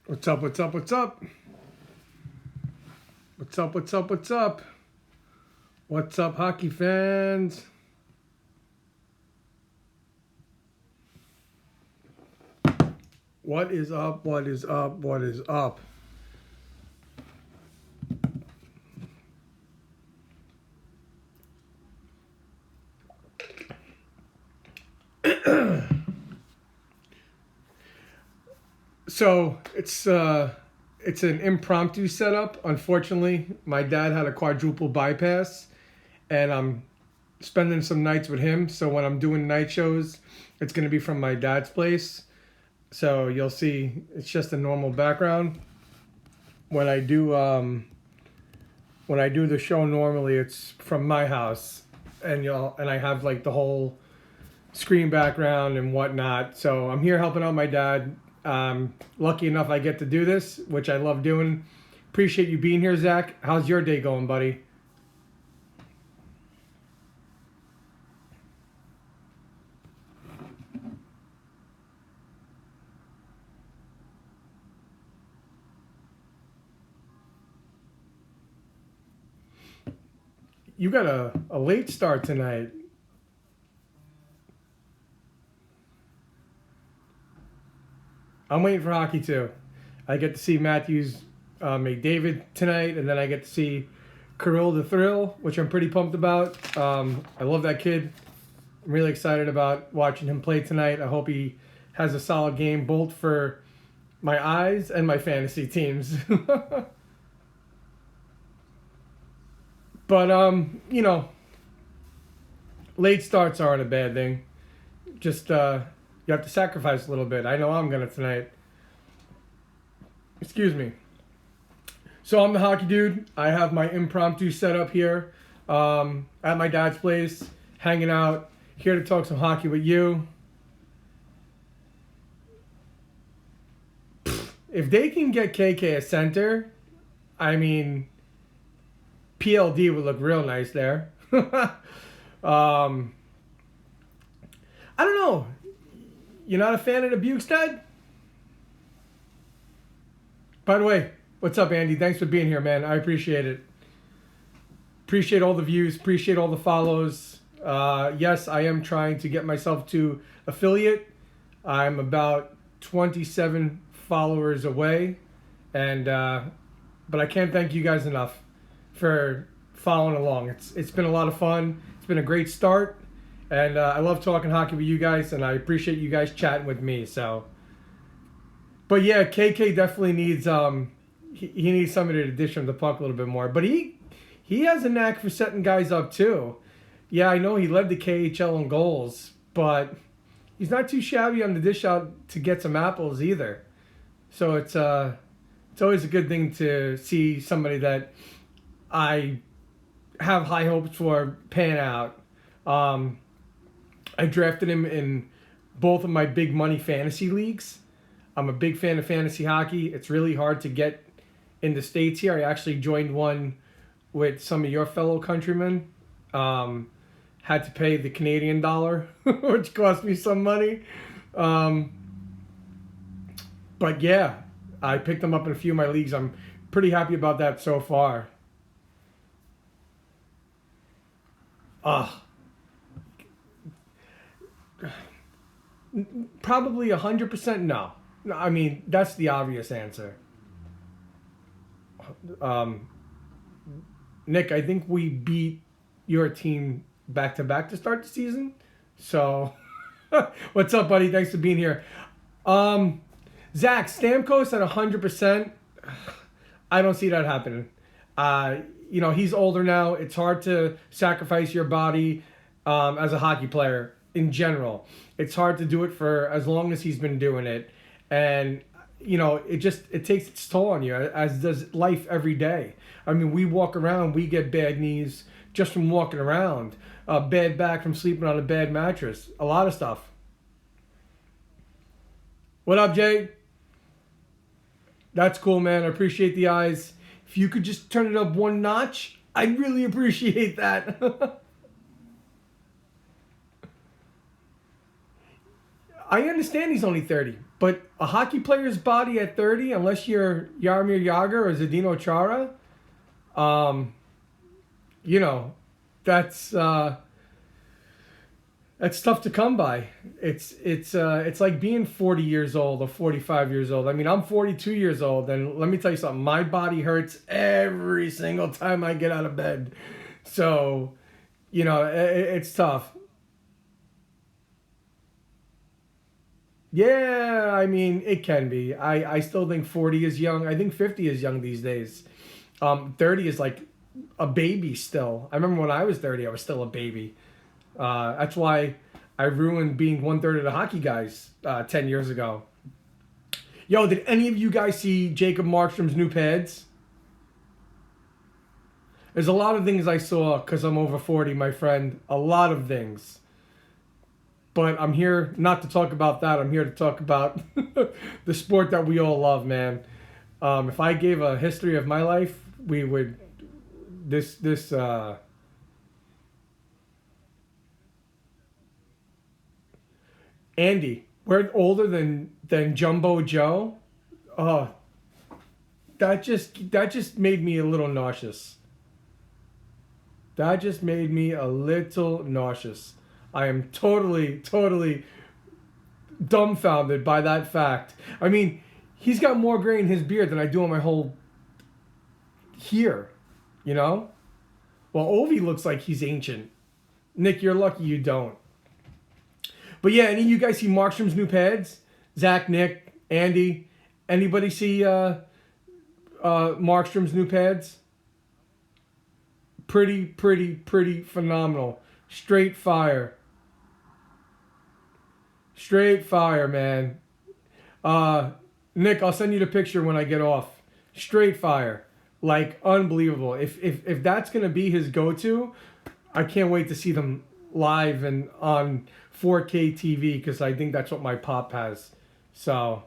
What's up, what's up, what's up? What's up, what's up, what's up? What's up, hockey fans? What is up, what is up, what is up? So it's an impromptu setup. Unfortunately, my dad had a quadruple bypass, and I'm spending some nights with him. So when I'm doing night shows, it's gonna be from my dad's place. So you'll see it's just a normal background. When I do the show normally, it's from my house, and I have like the whole screen background and whatnot. So I'm here helping out my dad. Lucky enough I get to do this, which I love doing. Appreciate you being here, Zach. How's your day going, buddy? You got a late start tonight. I'm waiting for hockey too. I get to see Matthews McDavid tonight, and then I get to see Kirill the Thrill, which I'm pretty pumped about. I love that kid. I'm really excited about watching him play tonight. I hope he has a solid game, both for my eyes and my fantasy teams. But late starts aren't a bad thing. Just you have to sacrifice a little bit. I know I'm gonna tonight. Excuse me. So I'm the hockey dude. I have my impromptu setup here at my dad's place, hanging out, here to talk some hockey with you. If they can get KK a center, I mean, PLD would look real nice there. I don't know. You're not a fan of the Bukestad? By the way, what's up, Andy? Thanks for being here, man. I appreciate it. Appreciate all the views. Appreciate all the follows. Yes, I am trying to get myself to affiliate. I'm about 27 followers away, and but I can't thank you guys enough for following along. It's been a lot of fun. It's been a great start, and I love talking hockey with you guys, and I appreciate you guys chatting with me. So, but yeah, KK definitely needs he needs somebody to dish him the puck a little bit more. But he has a knack for setting guys up too. Yeah, I know he led the KHL in goals, but he's not too shabby on the dish out to get some apples either. So it's always a good thing to see somebody that I have high hopes for pan out. I drafted him in both of my big money fantasy leagues. I'm a big fan of fantasy hockey. It's really hard to get in the States here. I actually joined one with some of your fellow countrymen. Had to pay the Canadian dollar, which cost me some money. But yeah, I picked them up in a few of my leagues. I'm pretty happy about that so far. Probably 100% no. I mean, that's the obvious answer. Nick, I think we beat your team back to back to start the season. So, what's up, buddy? Thanks for being here. Zach, Stamkos at 100%. I don't see that happening. He's older now. It's hard to sacrifice your body as a hockey player in general. It's hard to do it for as long as he's been doing it. And, it takes its toll on you, as does life every day. I mean, we walk around, we get bad knees just from walking around, bad back from sleeping on a bad mattress, a lot of stuff. What up, Jay? That's cool, man. I appreciate the eyes. If you could just turn it up one notch, I'd really appreciate that. I understand he's only 30, but a hockey player's body at 30, unless you're Jaromir Jagr or Zdeno Chara, you know, that's tough to come by. It's like being 40 years old or 45 years old. I mean, I'm 42 years old, and let me tell you something. My body hurts every single time I get out of bed. So, you know, it's tough. Yeah, I mean, it can be. I still think 40 is young. I think 50 is young these days. 30 is like a baby still. I remember when I was 30, I was still a baby. That's why I ruined being 1/3 of the hockey guys 10 years ago. Yo, did any of you guys see Jacob Markstrom's new pads? There's a lot of things I saw because I'm over 40, my friend. A lot of things. But I'm here not to talk about that. I'm here to talk about the sport that we all love, man. If I gave a history of my life, we would... Andy, we're older than Jumbo Joe. Oh, that just made me a little nauseous. That just made me a little nauseous. I am totally dumbfounded by that fact. I mean, he's got more gray in his beard than I do on my whole here, you know? Well, Ovi looks like he's ancient. Nick, you're lucky you don't. But yeah, any of you guys see Markstrom's new pads? Zach, Nick, Andy, anybody see Markstrom's new pads? Pretty phenomenal. Straight fire. Straight fire, man. Nick, I'll send you the picture when I get off. Straight fire. Like, unbelievable. If that's going to be his go-to, I can't wait to see them live and on 4K TV, because I think that's what my pop has. So,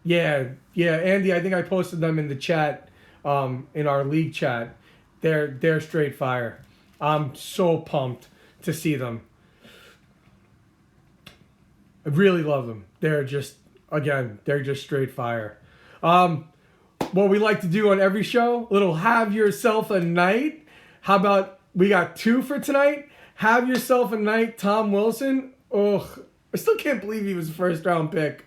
yeah, Andy, I think I posted them in the chat, in our league chat. They're straight fire. I'm so pumped to see them. I really love them. They're just straight fire. What we like to do on every show, little have yourself a night. How about we got 2 for tonight? Have yourself a night, Tom Wilson. Ugh, I still can't believe he was a first-round pick.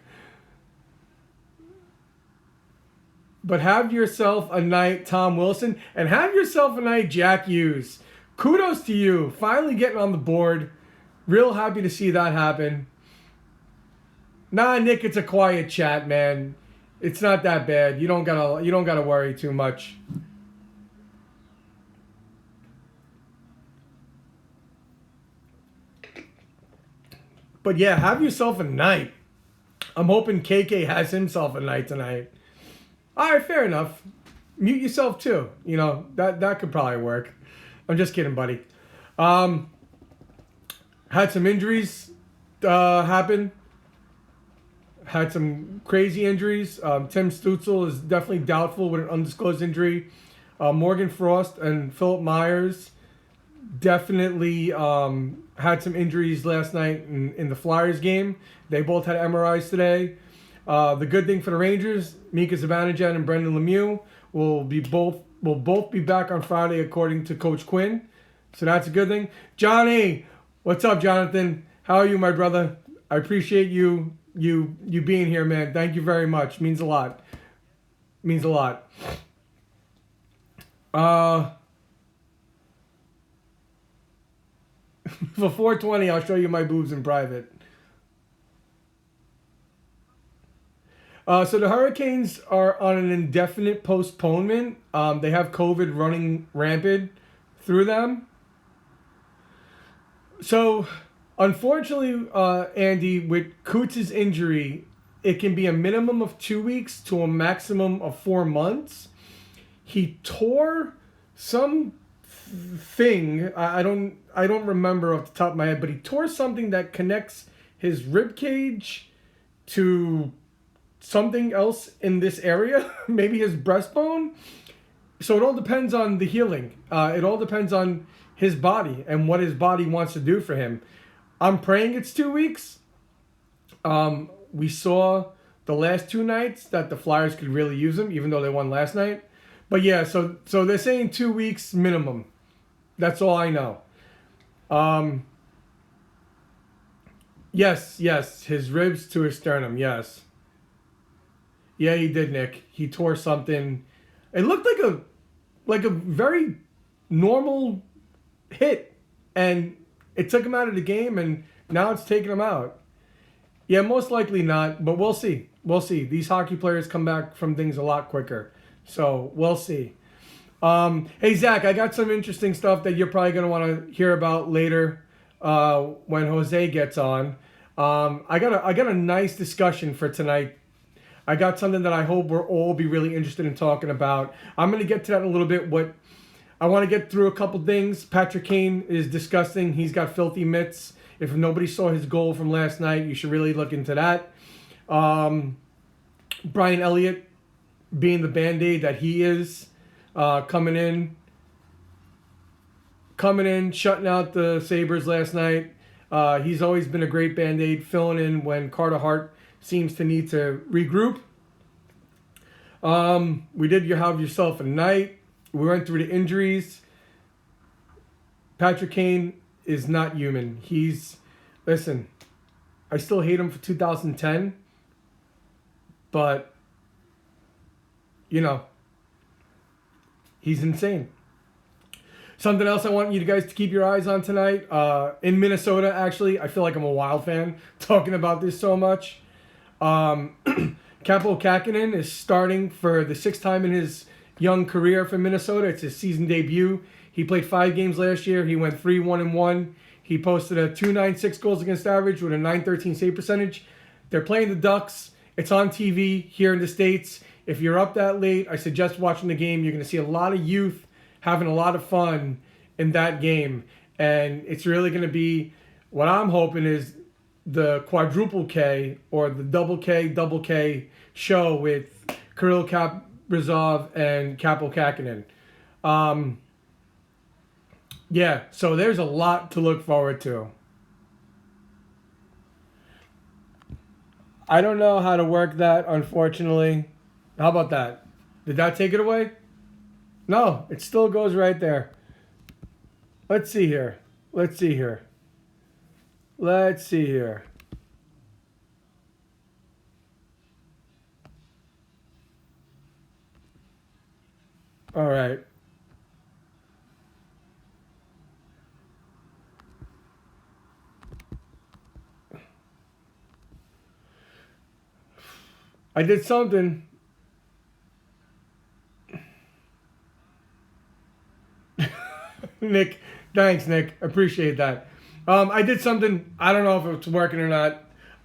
But have yourself a night, Tom Wilson, and have yourself a night, Jack Hughes. Kudos to you, finally getting on the board. Real happy to see that happen. Nah, Nick, it's a quiet chat, man. It's not that bad. You don't gotta worry too much. But yeah, have yourself a night. I'm hoping KK has himself a night tonight. All right, fair enough. Mute yourself too. You know, that could probably work. I'm just kidding, buddy. Had some injuries happen. Had some crazy injuries. Tim Stutzel is definitely doubtful with an undisclosed injury. Morgan Frost and Philip Myers definitely had some injuries last night in the Flyers game. They both had MRIs today. The good thing for the Rangers, Mika Zibanejad and Brendan Lemieux will both be back on Friday according to Coach Quinn. So that's a good thing. Johnny, what's up, Jonathan? How are you, my brother? I appreciate you being here, man. Thank you very much. Means a lot. Means a lot. For 420, I'll show you my boobs in private. So the Hurricanes are on an indefinite postponement. They have COVID running rampant through them. So, unfortunately, Andy, with Coots' injury, it can be a minimum of 2 weeks to a maximum of 4 months. He tore some thing. I don't remember off the top of my head, but he tore something that connects his rib cage to something else in this area, maybe his breastbone. So it all depends on the healing. It all depends on his body and what his body wants to do for him. I'm praying it's 2 weeks. We saw the last 2 nights that the Flyers could really use him, even though they won last night. But yeah, so they're saying 2 weeks minimum. That's all I know. Yes, his ribs to his sternum, yes. Yeah, he did, Nick. He tore something. It looked like a very normal hit, and it took him out of the game, and now it's taking him out. Yeah, most likely not, but we'll see. We'll see. These hockey players come back from things a lot quicker, so we'll see. Hey, Zach, I got some interesting stuff that you're probably going to want to hear about later when Jose gets on. I got a nice discussion for tonight. I got something that I hope we'll all be really interested in talking about. I'm going to get to that in a little bit. What I want to get through a couple things. Patrick Kane is disgusting. He's got filthy mitts. If nobody saw his goal from last night, you should really look into that. Brian Elliott being the Band-Aid that he is, coming in, shutting out the Sabres last night. He's always been a great Band-Aid, filling in when Carter Hart seems to need to regroup. We did have yourself a night. We went through the injuries. Patrick Kane is not human. Listen, I still hate him for 2010, but, he's insane. Something else I want you guys to keep your eyes on tonight, in Minnesota, actually. I feel like I'm a Wild fan talking about this so much. Kaapo Kähkönen is starting for the 6th time in his young career for Minnesota. It's his season debut. He played 5 games last year. He went 3-1-1. He posted a .296 goals against average with a .913 save percentage. They're playing the Ducks. It's on TV here in the States. If you're up that late, I suggest watching the game. You're going to see a lot of youth having a lot of fun in that game. And it's really going to be, what I'm hoping is the quadruple K or the double K show with Kirill Kaprizov and Kaapo Kähkönen. Yeah, so there's a lot to look forward to. I don't know how to work that, unfortunately. How about that? Did that take it away? No, it still goes right there. Let's see here. All right. I did something. Nick, thanks, Nick. Appreciate that. I did something. I don't know if it's working or not.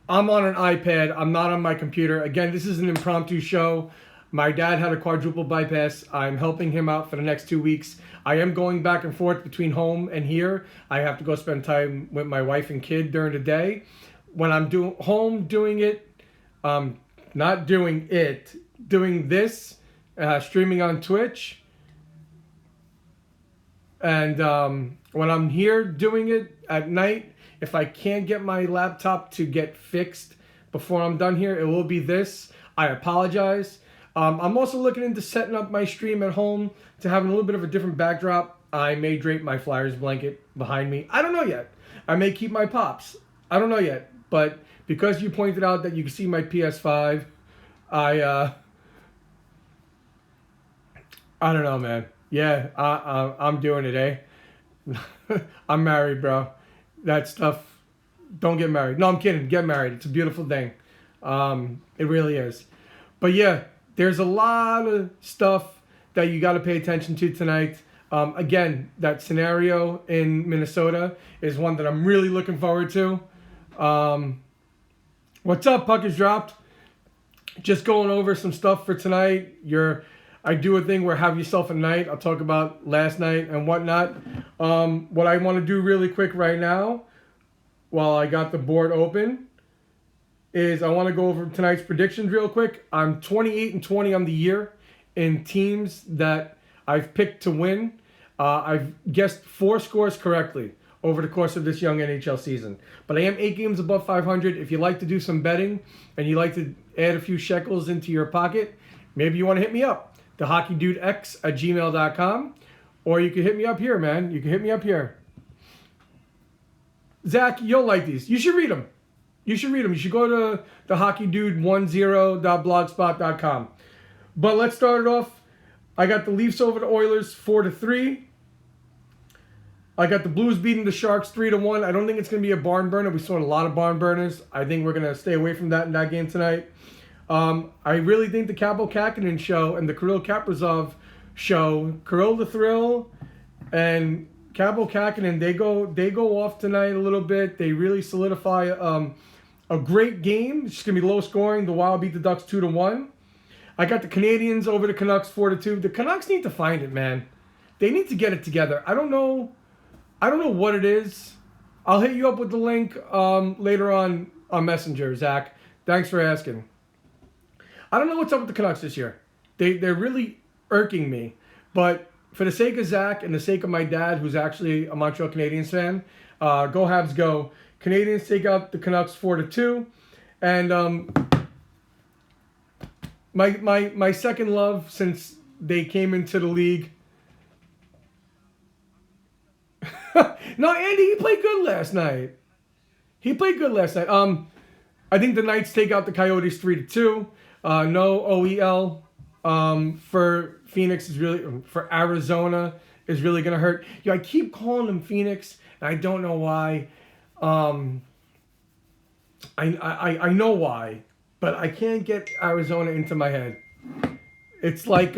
I'm on an iPad. I'm not on my computer. Again, this is an impromptu show. My dad had a quadruple bypass. I'm helping him out for the next 2 weeks. I am going back and forth between home and here. I have to go spend time with my wife and kid during the day. When I'm doing it, not doing it, doing this, streaming on Twitch. And when I'm here doing it at night, if I can't get my laptop to get fixed before I'm done here, it will be this. I apologize. I'm also looking into setting up my stream at home to have a little bit of a different backdrop. I may drape my Flyers blanket behind me. I don't know yet. I may keep my Pops. I don't know yet. But because you pointed out that you can see my PS5, I don't know, man. Yeah, I'm doing it, eh? I'm married, bro. That stuff, don't get married. No, I'm kidding. Get married. It's a beautiful thing. It really is. But yeah, there's a lot of stuff that you got to pay attention to tonight. Again, that scenario in Minnesota is one that I'm really looking forward to. What's up, Puck is dropped? Just going over some stuff for tonight. I do a thing where have yourself a night. I'll talk about last night and whatnot. What I want to do really quick right now, while I got the board open, is I want to go over tonight's predictions real quick. I'm 28-20 on the year in teams that I've picked to win. I've guessed 4 scores correctly over the course of this young NHL season. But I am 8 games above 500. If you like to do some betting and you like to add a few shekels into your pocket, maybe you want to hit me up. thehockeydudex@gmail.com. Or you can hit me up here, man. You can hit me up here. Zach, you'll like these. You should read them. You should go to thehockeydude10.blogspot.com. But let's start it off. I got the Leafs over the Oilers 4-3. I got the Blues beating the Sharks 3-1. I don't think it's going to be a barn burner. We saw a lot of barn burners. I think we're going to stay away from that in that game tonight. I really think the Kaapo Kähkönen show and the Kirill Kaprizov show, Kirill the Thrill and Kaapo Kähkönen, they go off tonight a little bit. They really solidify a great game. It's just going to be low scoring. The Wild beat the Ducks 2-1. I got the Canadiens over the Canucks 4-2. The Canucks need to find it, man. They need to get it together. I don't know what it is. I'll hit you up with the link later on Messenger, Zach. Thanks for asking. I don't know what's up with the Canucks this year. They're really irking me. But for the sake of Zach and the sake of my dad, who's actually a Montreal Canadiens fan, go Habs go. Canadiens take out the Canucks 4-2. And my second love since they came into the league. No, Andy, he played good last night. I think the Knights take out the Coyotes 3-2. No OEL for Phoenix is really, for Arizona is really gonna hurt. I keep calling them Phoenix, and I don't know why. I know why, but I can't get Arizona into my head. It's like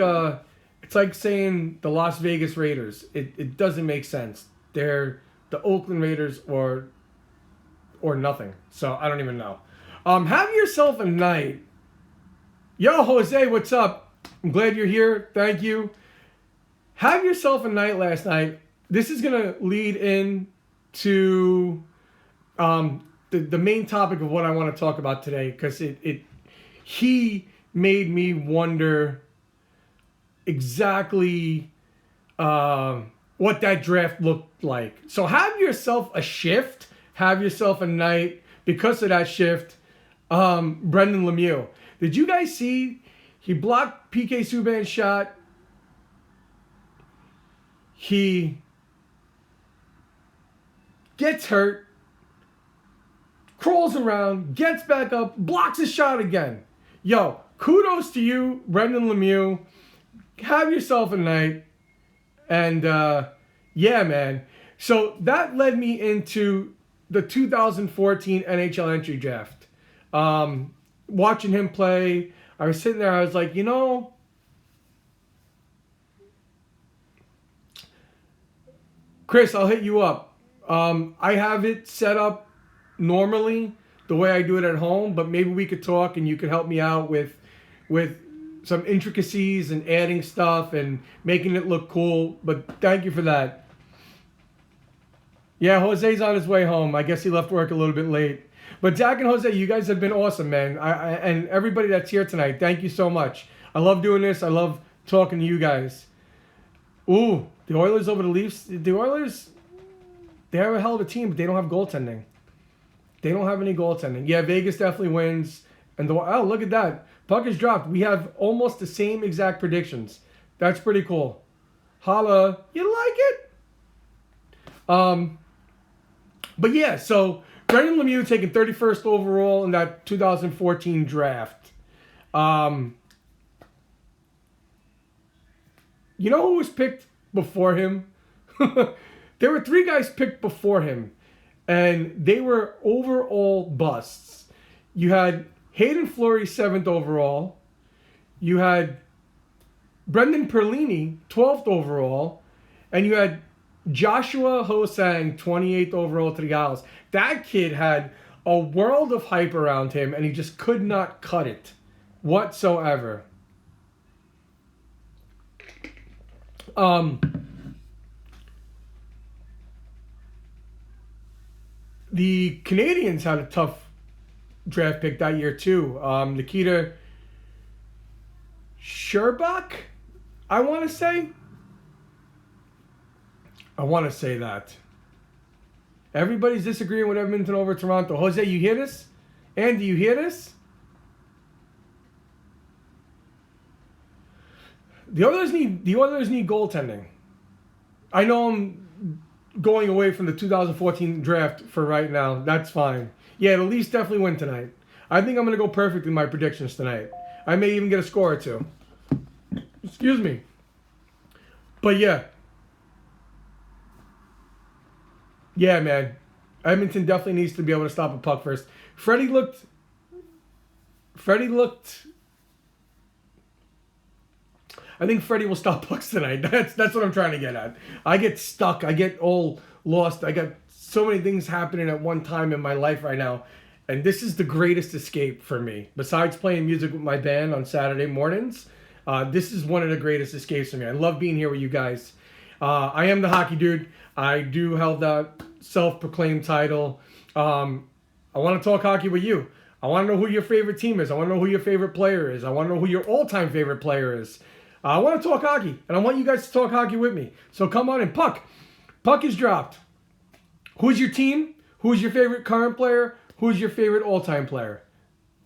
saying the Las Vegas Raiders. It doesn't make sense. They're the Oakland Raiders or nothing. So I don't even know. Have yourself a night. Yo, Jose, what's up? I'm glad you're here. Thank you. Have yourself a night last night. This is going to lead in to the main topic of what I want to talk about today, because he made me wonder exactly what that draft looked like. So have yourself a shift. Have yourself a night because of that shift. Brendan Lemieux. Did you guys see? He blocked PK Subban's shot. He gets hurt, crawls around, gets back up, blocks his shot again. Yo, kudos to you, Brendan Lemieux. Have yourself a night. And, yeah, man. So that led me into the 2014 NHL entry draft. Watching him play, I was sitting there, I was like, Chris, I'll hit you up. I have it set up normally the way I do it at home, but maybe we could talk and you could help me out with some intricacies and adding stuff and making it look cool. But thank you for that. Yeah, Jose's on his way home. I guess he left work a little bit late. But Zach and Jose, you guys have been awesome, man. And everybody that's here tonight, thank you so much. I love doing this. I love talking to you guys. Ooh, the Oilers over the Leafs. The Oilers, they have a hell of a team, but they don't have goaltending. They don't have any goaltending. Yeah, Vegas definitely wins. And look at that. Puck is dropped. We have almost the same exact predictions. That's pretty cool. Holla, you like it? But yeah, so Brendan Lemieux taken 31st overall in that 2014 draft. You know who was picked before him? There were 3 guys picked before him, and they were overall busts. You had Hayden Fleury 7th overall. You had Brendan Perlini 12th overall, and you had Joshua Hosang 28th overall to the Isles. That kid had a world of hype around him, and he just could not cut it whatsoever. The Canadiens had a tough draft pick that year too. Nikita Sherbak, I want to say. I want to say that. Everybody's disagreeing with Edmonton over Toronto. Jose, you hear this? Andy, you hear this? The Oilers need goaltending. I know I'm going away from the 2014 draft for right now. That's fine. Yeah, the Leafs definitely win tonight. I think I'm going to go perfect in my predictions tonight. I may even get a score or two. Excuse me. But yeah. Yeah, man. Edmonton definitely needs to be able to stop a puck first. Freddie looked... I think Freddie will stop pucks tonight. That's what I'm trying to get at. I get stuck. I get all lost. I got so many things happening at one time in my life right now. And this is the greatest escape for me. Besides playing music with my band on Saturday mornings, this is one of the greatest escapes for me. I love being here with you guys. I am the hockey dude. I do hold that self-proclaimed title. I want to talk hockey with you. I want to know who your favorite team is. I want to know who your favorite player is. I want to know who your all-time favorite player is. I want to talk hockey, and I want you guys to talk hockey with me. So come on in. Puck is dropped. Who's your team? Who's your favorite current player? Who's your favorite all-time player?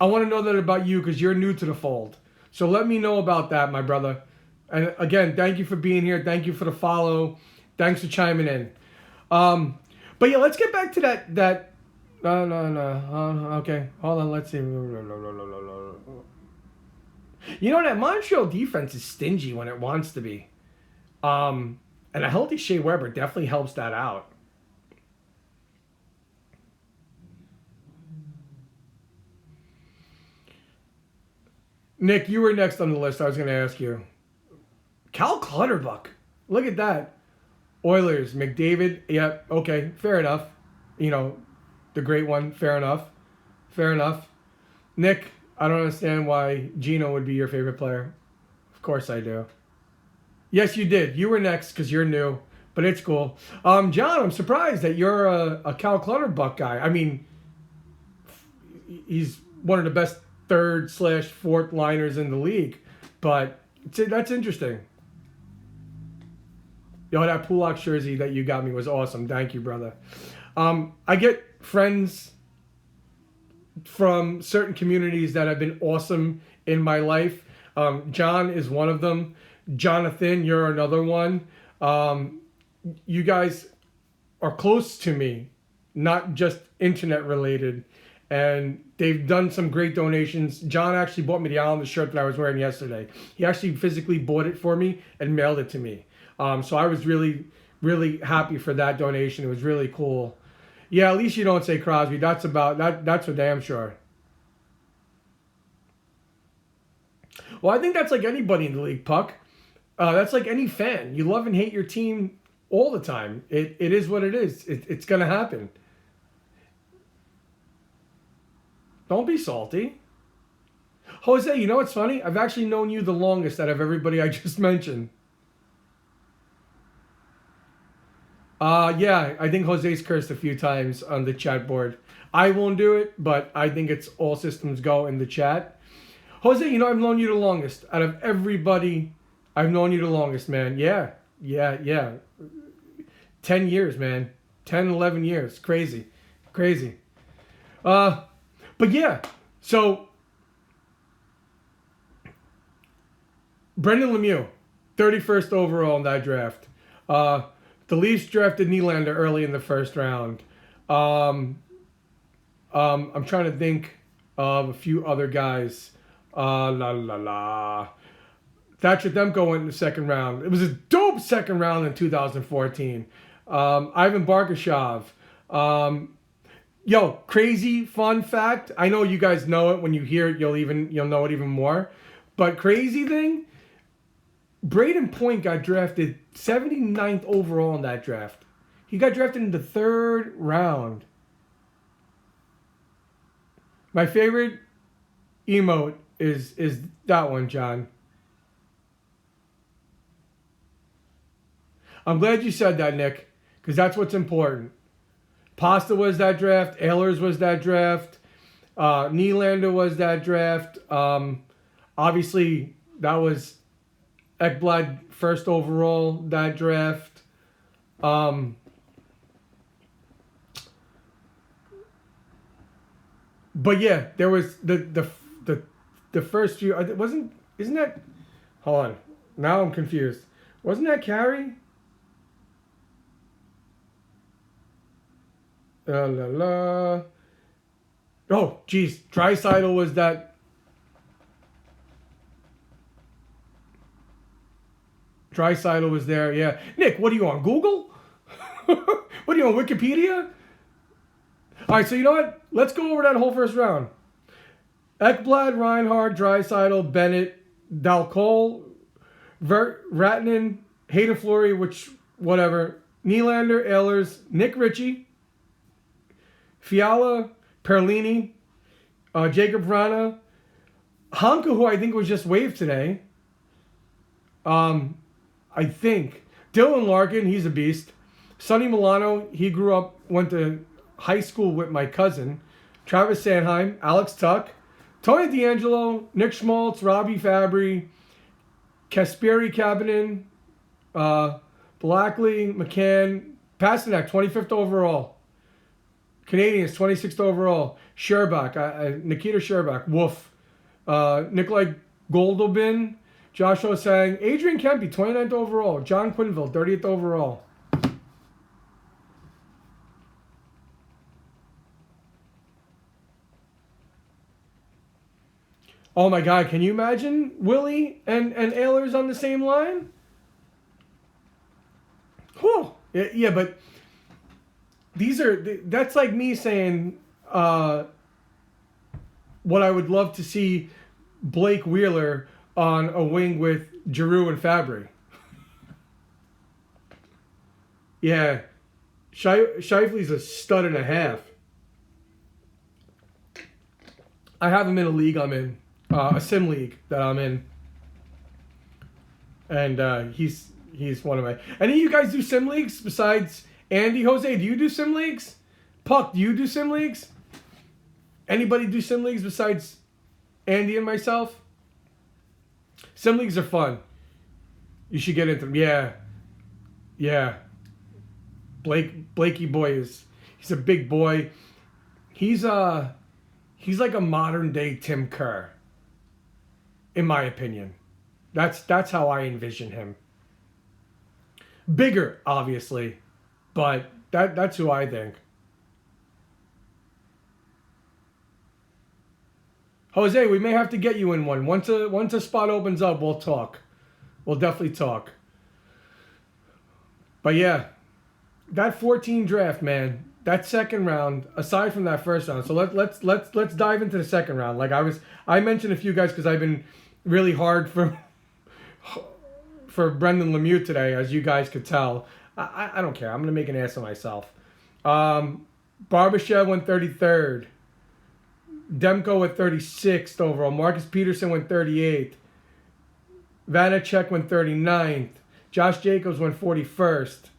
I want to know that about you because you're new to the fold. So let me know about that, my brother. And again, thank you for being here. Thank you for the follow. Thanks for chiming in. But yeah, let's get back to that. No. Okay, hold on. Let's see. You know, that Montreal defense is stingy when it wants to be. And a healthy Shea Weber definitely helps that out. Nick, you were next on the list. I was going to ask you. Cal Clutterbuck. Look at that. Oilers, McDavid. Yep, okay, fair enough. You know, the great one. Fair enough. Nick, I don't understand why Gino would be your favorite player. Of course I do. Yes, you did. You were next because you're new, but it's cool. John, I'm surprised that you're a Cal Clutterbuck guy. I mean, he's one of the best third/fourth liners in the league, but that's interesting. Yo, that Pulak jersey that you got me was awesome. Thank you, brother. I get friends from certain communities that have been awesome in my life. John is one of them. Jonathan, you're another one. You guys are close to me, not just internet related. And they've done some great donations. John actually bought me the Islanders shirt that I was wearing yesterday. He actually physically bought it for me and mailed it to me. So I was really, really happy for that donation. It was really cool. Yeah, at least you don't say Crosby. That's for damn sure. Well, I think that's like anybody in the league, Puck. That's like any fan. You love and hate your team all the time. It is what it is. It's going to happen. Don't be salty. Jose, you know what's funny? I've actually known you the longest out of everybody I just mentioned. Yeah, I think Jose's cursed a few times on the chat board. I won't do it, but I think it's all systems go in the chat. Jose, you know I've known you the longest. Out of everybody, I've known you the longest, man. Yeah. 10 years, man. 10, 11 years. Crazy. But yeah, so Brendan Lemieux, 31st overall in that draft. The Leafs drafted Nylander early in the first round. I'm trying to think of a few other guys. Thatcher Demko went in the second round. It was a dope second round in 2014. Ivan Barkashov. Yo, crazy fun fact. I know you guys know it. When you hear it, you'll know it even more. But crazy thing, Braden Point got drafted 79th overall in that draft. He got drafted in the third round. My favorite emote is that one, John. I'm glad you said that, Nick, because that's what's important. Pasta was that draft. Ehlers was that draft. Nylander was that draft. Obviously, that was Ekblad first overall that draft. Um, but yeah, there was the first few. Isn't that? Hold on. Now I'm confused. Wasn't that Carey? La la la. Oh, geez. Draisaitl was that. Draisaitl was there, yeah. Nick, what are you on, Google? What are you on, Wikipedia? All right, so you know what? Let's go over that whole first round. Ekblad, Reinhart, Draisaitl, Bennett, Dalcol, Ratinen, Hayden Fleury, which, whatever. Nylander, Ehlers, Nick Ritchie, Fiala, Perlini, Jacob Vrana, Hanka, who I think was just waived today. I think. Dylan Larkin, he's a beast. Sonny Milano, he went to high school with my cousin. Travis Sanheim, Alex Tuck, Tony DeAngelo, Nick Schmaltz, Robbie Fabry, Kasperi Kapanen, Blackley, McCann, Pasternak, 25th overall. Canadians, 26th overall. Sherbak, Nikita Sherbak, Woof. Nikolai Goldobin, Josh Osang, Adrian Kempe, 29th overall. John Quinville, 30th overall. Oh my God, can you imagine Willie and Ehlers on the same line? Whew. Yeah, but that's like me saying what I would love to see Blake Wheeler on a wing with Giroux and Fabry. Yeah. Scheifele's a stud and a half. I have him in a league I'm in. A sim league that I'm in. And he's one of my... Any of you guys do sim leagues besides Andy? Jose, do you do sim leagues? Puck, do you do sim leagues? Anybody do sim leagues besides Andy and myself? Sim leagues are fun. You should get into them. Yeah. Blakey boy he's a big boy. He's like a modern day Tim Kerr, in my opinion. That's how I envision him. Bigger, obviously, but that's who I think. Jose, we may have to get you in one. Once a spot opens up, we'll talk. We'll definitely talk. But yeah, that 14 draft, man, that second round, aside from that first round. So let's dive into the second round. Like I mentioned a few guys because I've been really hard for Brendan Lemieux today, as you guys could tell. I don't care. I'm gonna make an ass of myself. Barbashev went 33rd. Demko went 36th overall. Marcus Peterson went 38th. Vanacek went 39th. Josh Jacobs went 41st.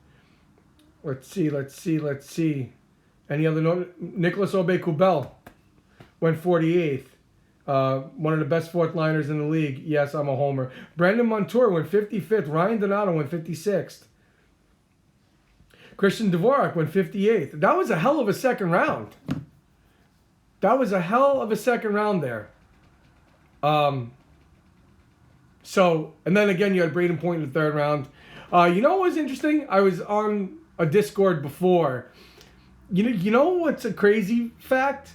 Let's see. Any other note? Nicholas Aube-Kubel went 48th. One of the best fourth liners in the league. Yes, I'm a homer. Brandon Montour went 55th. Ryan Donato went 56th. Christian Dvorak went 58th. That was a hell of a second round. There. So, and then again, you had Braden Point in the third round. You know what was interesting? I was on a Discord before. You know what's a crazy fact?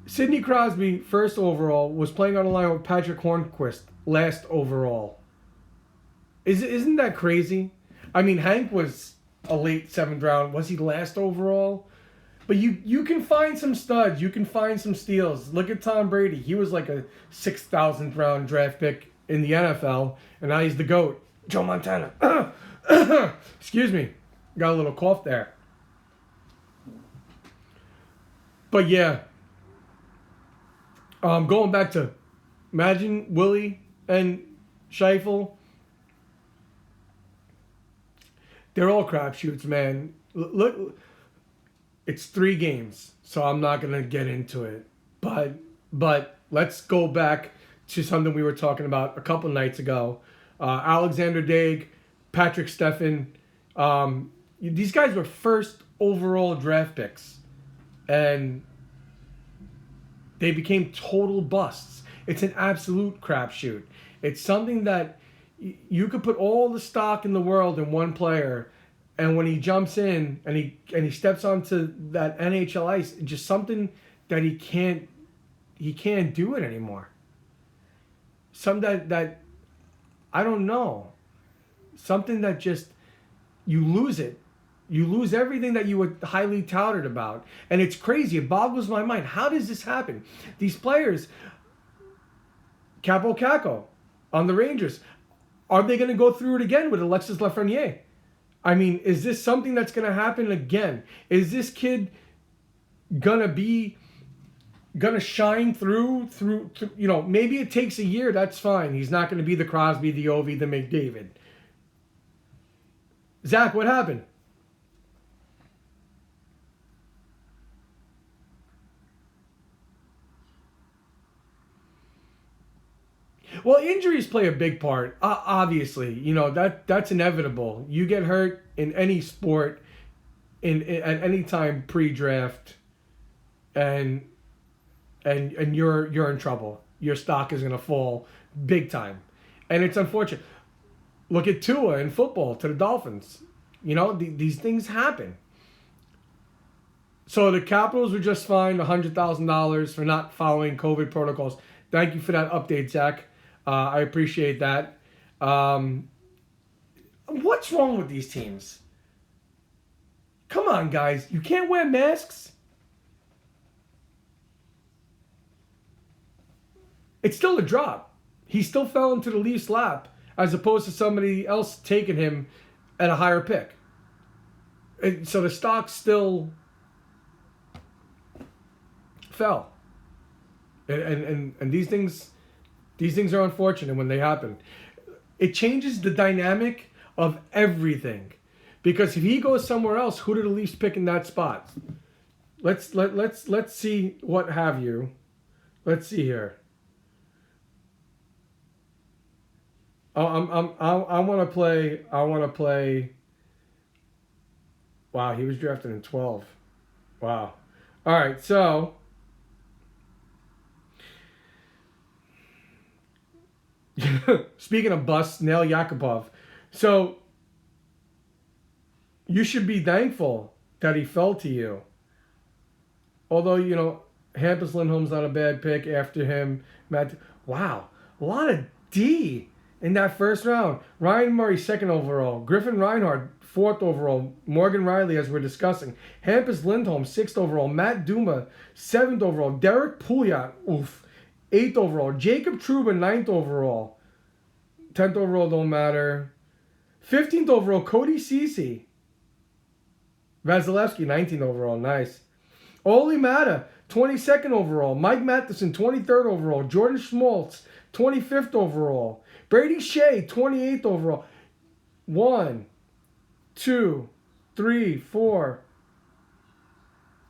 Sidney Crosby, first overall, was playing on a line with Patrick Hornquist, last overall. Isn't that crazy? I mean, Hank was a late 7th round. Was he last overall? But you can find some studs. You can find some steals. Look at Tom Brady. He was like a 6,000th round draft pick in the NFL, and now he's the GOAT. Joe Montana. Excuse me. Got a little cough there. But yeah. Going back to, imagine Willie and Scheifele. They're all crapshoots, man. Look, it's 3 games, so I'm not gonna get into it. But let's go back to something we were talking about a couple nights ago. Alexander Daig, Patrick Steffen, These guys were first overall draft picks, and they became total busts. It's an absolute crapshoot. It's something that you could put all the stock in the world in one player, and when he jumps in and he steps onto that NHL ice, just something that he can't do it anymore. Something that I don't know. Something that just you lose it. You lose everything that you were highly touted about. And it's crazy. It boggles my mind. How does this happen? These players, Capo Caco on the Rangers, are they going to go through it again with Alexis Lafreniere? I mean, is this something that's going to happen again? Is this kid going to shine through, maybe it takes a year, that's fine. He's not going to be the Crosby, the Ovi, the McDavid. Zach, what happened? Well, injuries play a big part. Obviously, that's inevitable. You get hurt in any sport, at any time pre-draft, and you're in trouble. Your stock is gonna fall big time, and it's unfortunate. Look at Tua in football to the Dolphins. These things happen. So the Capitals were just fined $100,000 for not following COVID protocols. Thank you for that update, Zach. I appreciate that. What's wrong with these teams? Come on, guys. You can't wear masks? It's still a drop. He still fell into the Leafs' lap as opposed to somebody else taking him at a higher pick. And so the stock still fell. And these things are unfortunate when they happen. It changes the dynamic of everything. Because if he goes somewhere else, who do the Leafs pick in that spot? Let's see what have you. Let's see here. I want to play. Wow, he was drafted in 12. Wow. All right, so speaking of busts, Nail Yakupov. So you should be thankful that he fell to you. Although, Hampus Lindholm's not a bad pick after him. Wow, a lot of D in that first round. Ryan Murray, 2nd overall. Griffin Reinhart, 4th overall. Morgan Riley, as we're discussing. Hampus Lindholm, 6th overall. Matt Duma, 7th overall. Derek Pouliot, 8th overall. Jacob Trouba, 9th overall. 10th overall, don't matter. 15th overall, Cody Ceci. Vasilevsky, 19th overall, nice. Oli Mata, 22nd overall. Mike Matheson, 23rd overall. Jordan Schmaltz, 25th overall. Brady Shea, 28th overall. 1, 2, 3, 4,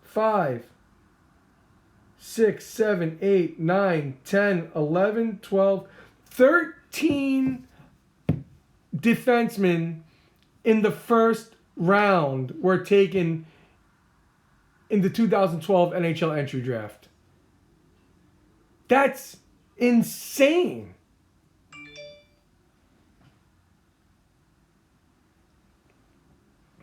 5, 6, 7, 8, 9, 10, 11, 12, 13 defensemen in the first round were taken in the 2012 NHL entry draft. That's insane.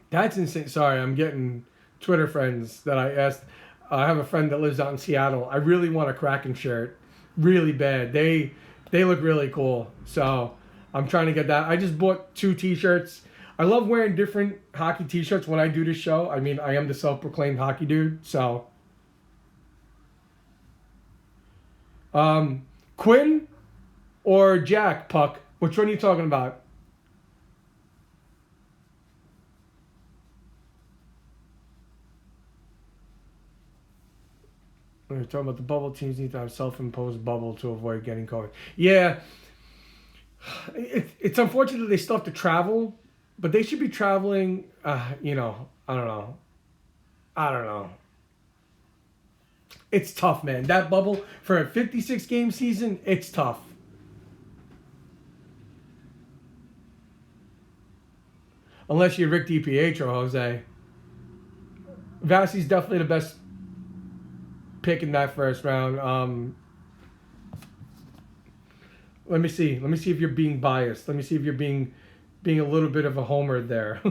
That's insane. Sorry, I'm getting Twitter friends that I asked. I have a friend that lives out in Seattle. I really want a Kraken shirt. Really bad. They look really cool. So I'm trying to get that. I just bought 2 t-shirts. I love wearing different hockey t-shirts when I do this show. I mean, I am the self-proclaimed hockey dude. So Quinn or Jack, Puck? Which one are you talking about? We're talking about the bubble teams need to have self-imposed bubble to avoid getting COVID. Yeah, it's unfortunate that they still have to travel, but they should be traveling. I don't know. It's tough, man. That bubble for a 56-game season, it's tough. unless you're Rick DiPietro, Jose. Vasi's definitely the best pick in that first round. Let me see. Let me see if you're being biased. Let me see if you're being a little bit of a homer there.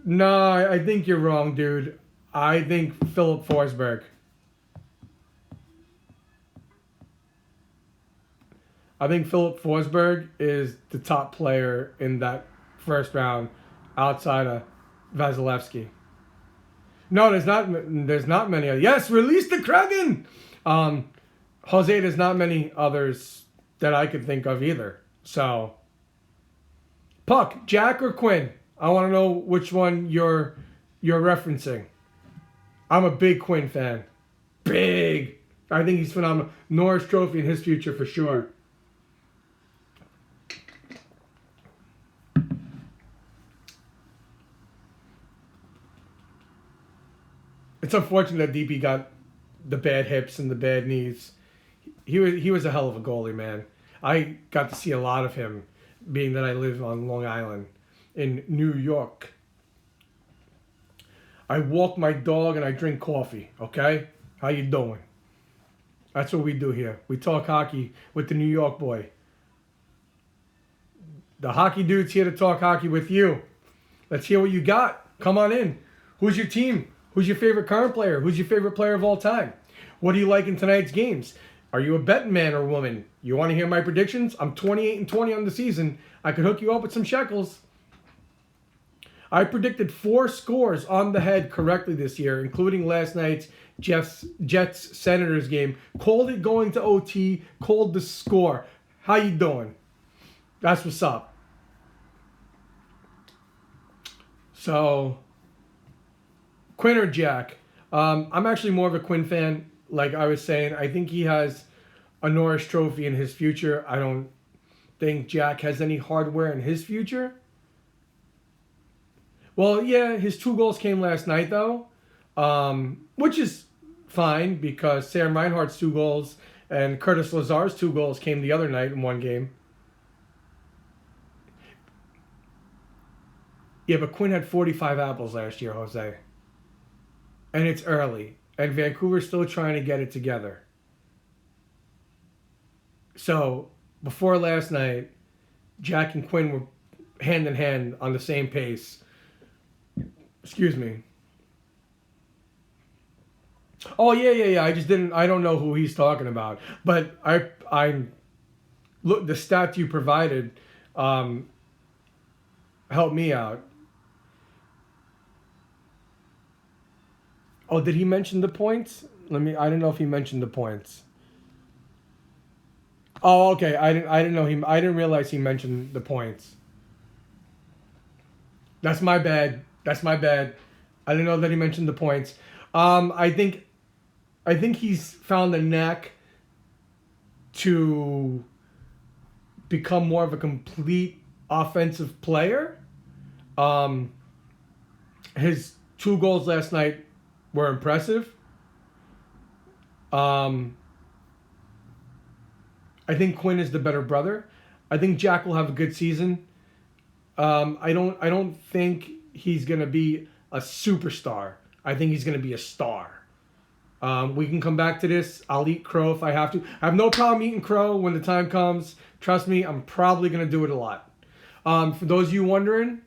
No, I think you're wrong, dude. I think Philip Forsberg. I think Philip Forsberg is the top player in that first round outside of Vasilevsky. No, there's not many. Yes, release the Kraken! Jose, there's not many others that I could think of either. So, Puck, Jack or Quinn? I want to know which one you're referencing. I'm a big Quinn fan. Big. I think he's phenomenal. Norris Trophy in his future for sure. It's unfortunate that DP got the bad hips and the bad knees. He was a hell of a goalie, man. I got to see a lot of him, being that I live on Long Island in New York. I walk my dog and I drink coffee, okay? How you doing? That's what we do here. We talk hockey with the New York boy. The hockey dude's here to talk hockey with you. Let's hear what you got. Come on in. Who's your team? Who's your favorite current player? Who's your favorite player of all time? What do you like in tonight's games? Are you a betting man or woman? You want to hear my predictions? I'm 28-20 on the season. I could hook you up with some shekels. I predicted 4 scores on the head correctly this year, including last night's Jets-Senators game. Called it going to OT, called the score. How you doing? That's what's up. So, Quinn or Jack? I'm actually more of a Quinn fan. Like I was saying, I think he has a Norris Trophy in his future. I don't think Jack has any hardware in his future. Well, yeah, his 2 goals came last night, though, which is fine because Sam Reinhart's 2 goals and Curtis Lazar's 2 goals came the other night in one game. Yeah, but Quinn had 45 apples last year, Jose. And it's early. And Vancouver's still trying to get it together. So, before last night, Jack and Quinn were hand in hand on the same pace. Excuse me. Oh, yeah. I don't know who he's talking about. But I look, the stats you provided helped me out. Oh, did he mention the points? I don't know if he mentioned the points. Oh, okay. I didn't know him. I didn't realize he mentioned the points. That's my bad. I didn't know that he mentioned the points. I think he's found a knack to become more of a complete offensive player. His 2 goals last night were impressive. I think Quinn is the better brother. I think Jack will have a good season. I don't think he's gonna be a superstar. I think he's gonna be a star. We can come back to this. I'll eat crow if I have to. I have no problem eating crow when the time comes. Trust me, I'm probably gonna do it a lot. For those of you wondering,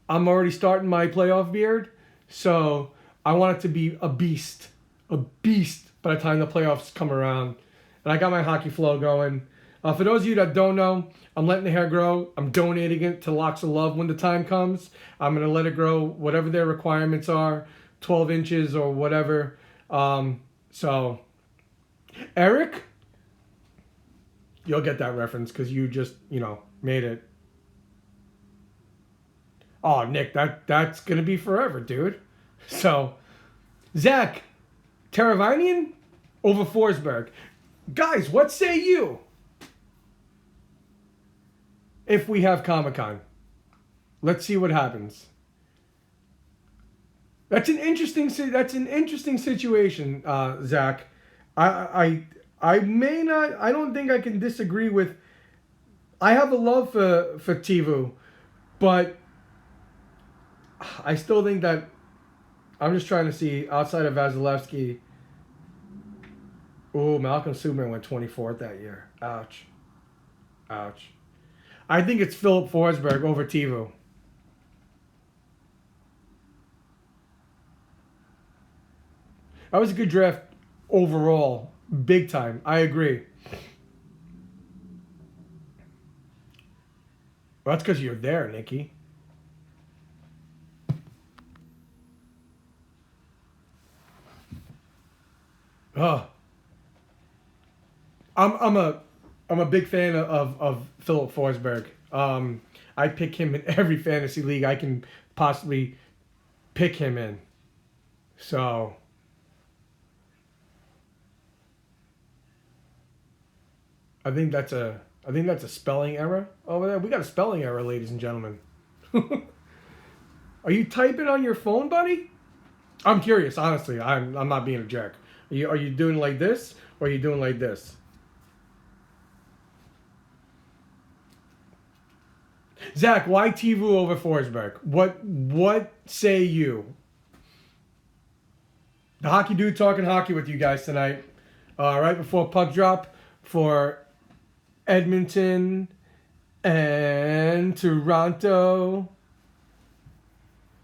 I'm already starting my playoff beard, so I want it to be a beast by the time the playoffs come around. And I got my hockey flow going. For those of you that don't know, I'm letting the hair grow. I'm donating it to Locks of Love when the time comes. I'm going to let it grow whatever their requirements are, 12 inches or whatever. So, Eric, you'll get that reference because you just, made it. Oh, Nick, that's going to be forever, dude. So, Zach, Teravinian over Forsberg. Guys, what say you? If we have Comic-Con. Let's see what happens. That's an interesting situation, Zach. I don't think I can disagree with. I have a love for Tivu. But I still think that I'm just trying to see outside of Vasilevsky. Oh, Malcolm Subban went 24th that year. Ouch. Ouch. I think it's Philip Forsberg over Tebow. That was a good draft overall. Big time. I agree. Well, that's because you're there, Nikki. Oh. I'm a big fan of Philip Forsberg. I pick him in every fantasy league I can possibly pick him in. So I think that's a spelling error over there. We got a spelling error, ladies and gentlemen. Are you typing on your phone, buddy? I'm curious, honestly. I'm not being a jerk. Are you doing like this or are you doing like this? Zach, why Tebow over Forsberg? What say you? The Hockey Dude talking hockey with you guys tonight. Right before puck drop for Edmonton and Toronto.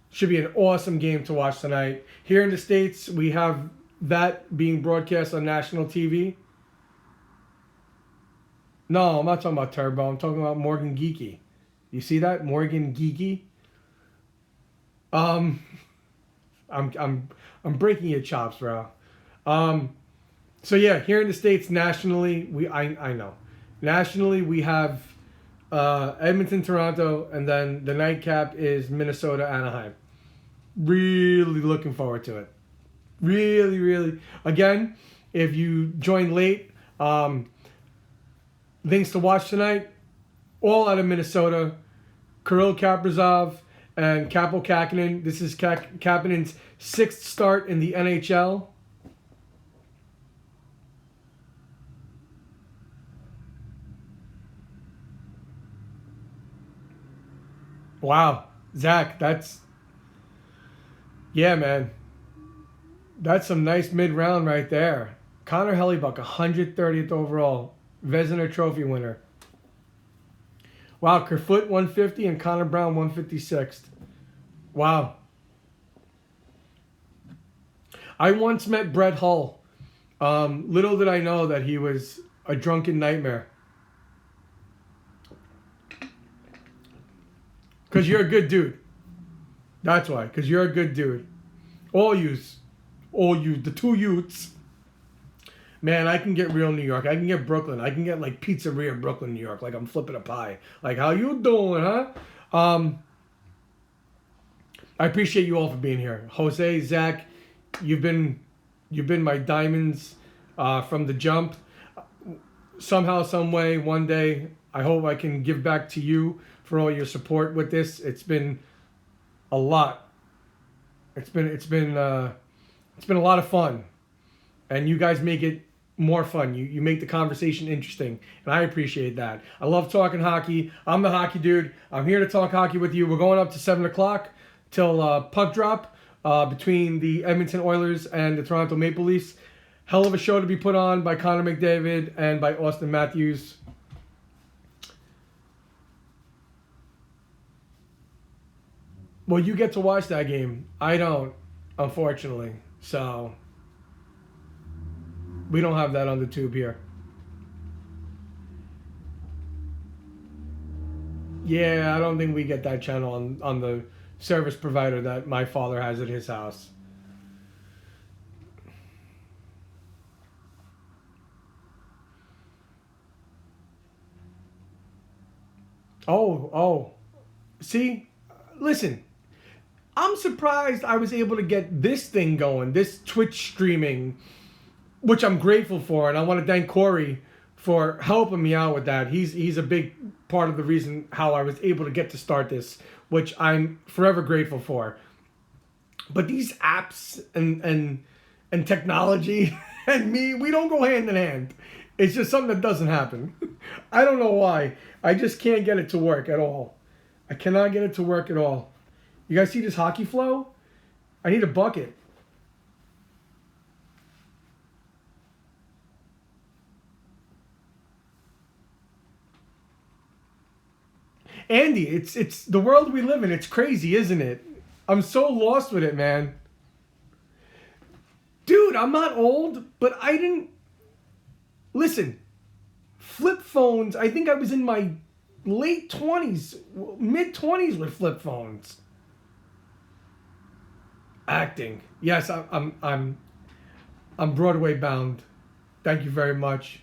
Should be an awesome game to watch tonight. Here in the States, we have that being broadcast on national TV. No, I'm not talking about Turbo. I'm talking about Morgan Geeky. You see that? Morgan Geeky? I'm breaking your chops, bro. So yeah, here in the States, nationally, I know. Nationally, we have Edmonton, Toronto, and then the nightcap is Minnesota, Anaheim. Really looking forward to it. Really, really. Again, if you joined late, things to watch tonight, all out of Minnesota. Kirill Kaprizov and Kaapo Kähkönen. This is Kapanen's 6th start in the NHL. Wow. Zach, yeah, man. That's some nice mid-round right there. Connor Hellebuck, 130th overall. Vezina Trophy winner. Wow, Kerfoot 150 and Connor Brown 156th. Wow. I once met Brett Hull. Little did I know that he was a drunken nightmare. Because you're a good dude. That's why. Because you're a good dude. All you, the two youths. Man, I can get real New York. I can get Brooklyn. I can get like Pizzeria Brooklyn, New York. Like I'm flipping a pie. Like, how you doing, huh? I appreciate you all for being here. Jose, Zach, you've been my diamonds from the jump. Somehow, some way, one day, I hope I can give back to you for all your support with this. It's been a lot. It's been a lot of fun, and you guys make it more fun. You make the conversation interesting, and I appreciate that. I love talking hockey. I'm the Hockey Dude. I'm here to talk hockey with you. We're going up to 7 o'clock till puck drop between the Edmonton Oilers and the Toronto Maple Leafs. Hell of a show to be put on by Connor McDavid and by Austin Matthews. Well, you get to watch that game. I don't, unfortunately. So we don't have that on the tube here. Yeah, I don't think we get that channel on the service provider that my father has at his house. Oh. See? Listen. I'm surprised I was able to get this thing going, this Twitch streaming, which I'm grateful for, and I want to thank Corey for helping me out with that. He's a big part of the reason how I was able to get to start this, which I'm forever grateful for. But these apps and technology and me, we don't go hand in hand. It's just something that doesn't happen. I don't know why. I just can't get it to work at all. I cannot get it to work at all. You guys see this hockey flow? I need a bucket. Andy, it's the world we live in. It's crazy, isn't it? I'm so lost with it, man. Dude, I'm not old, but I didn't... Listen, flip phones, I think I was in my late 20s, mid-20s with flip phones. Acting. Yes, I'm Broadway bound. Thank you very much.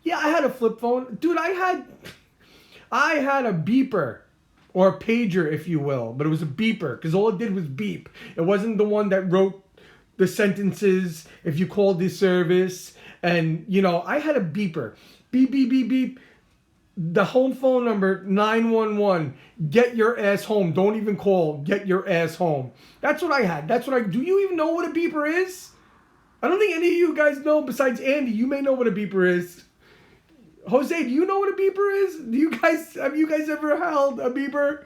Yeah, I had a flip phone. Dude, I had a beeper. Or a pager, if you will. But it was a beeper, because all it did was beep. It wasn't the one that wrote the sentences if you called the service. And, you know, I had a beeper. Beep, beep, beep, beep. The home phone number, 911. Get your ass home. Don't even call. Get your ass home. That's what I had. Do you even know what a beeper is? I don't think any of you guys know besides Andy. You may know what a beeper is. Jose, do you know what a beeper is? Have you guys ever held a beeper?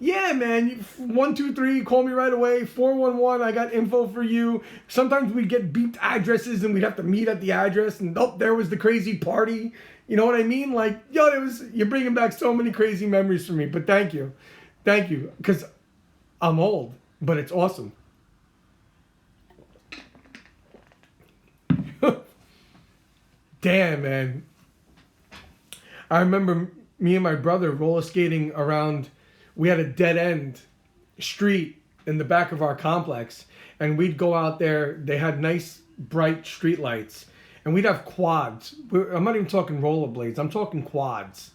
Yeah, man. 123, call me right away. 411, I got info for you. Sometimes we'd get beeped addresses and we'd have to meet at the address. And there was the crazy party. You know what I mean? Like, you're bringing back so many crazy memories for me. But thank you. Thank you. Because I'm old, but it's awesome. Damn, man. I remember me and my brother roller skating around. We had a dead end street in the back of our complex, and we'd go out there. They had nice bright street lights, and we'd have quads. I'm not even talking rollerblades. I'm talking quads.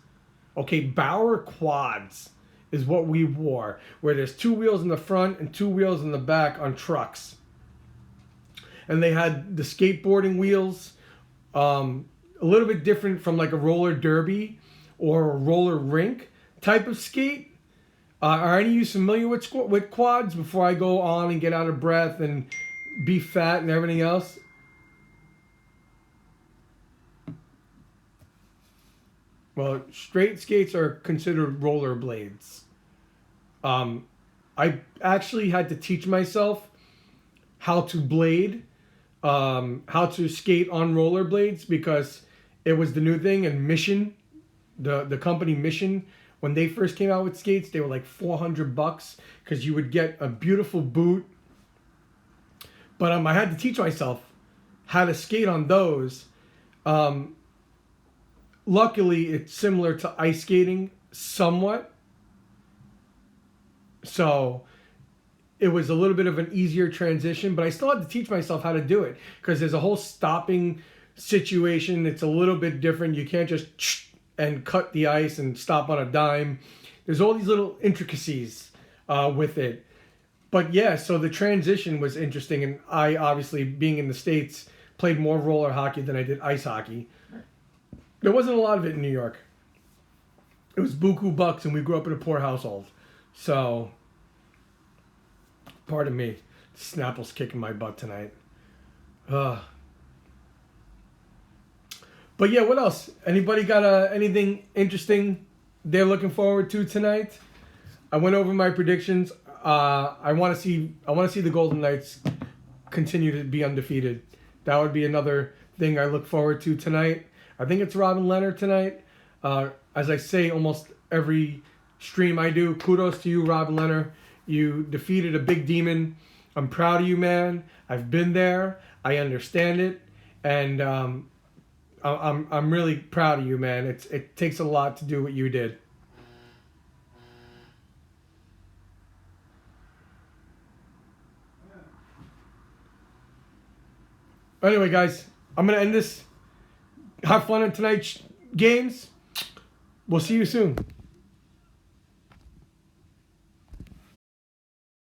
Okay, Bauer quads is what we wore, where there's 2 wheels in the front and 2 wheels in the back on trucks. And they had the skateboarding wheels, a little bit different from like a roller derby or a roller rink type of skate. Are any of you familiar with quads before I go on and get out of breath and be fat and everything else? Well, straight skates are considered roller blades. I actually had to teach myself how to blade, how to skate on rollerblades because it was the new thing. And Mission, the company Mission, when they first came out with skates, they were like $400 because you would get a beautiful boot. But I had to teach myself how to skate on those. Luckily, it's similar to ice skating somewhat. So it was a little bit of an easier transition, but I still had to teach myself how to do it because there's a whole stopping situation. It's a little bit different. You can't just and cut the ice and stop on a dime. There's all these little intricacies with it. But yeah, so the transition was interesting. And I, obviously, being in the States, played more roller hockey than I did ice hockey. There wasn't a lot of it in New York. It was buku bucks, and we grew up in a poor household. So, pardon me. Snapple's kicking my butt tonight. But yeah, what else? Anybody got anything interesting they're looking forward to tonight? I went over my predictions. I want to see the Golden Knights continue to be undefeated. That would be another thing I look forward to tonight. I think it's Robin Leonard tonight. As I say almost every stream I do, kudos to you, Robin Leonard. You defeated a big demon. I'm proud of you, man. I've been there. I understand it, and I'm really proud of you, man. It takes a lot to do what you did. Anyway, guys, I'm gonna end this. Have fun in tonight's games. We'll see you soon.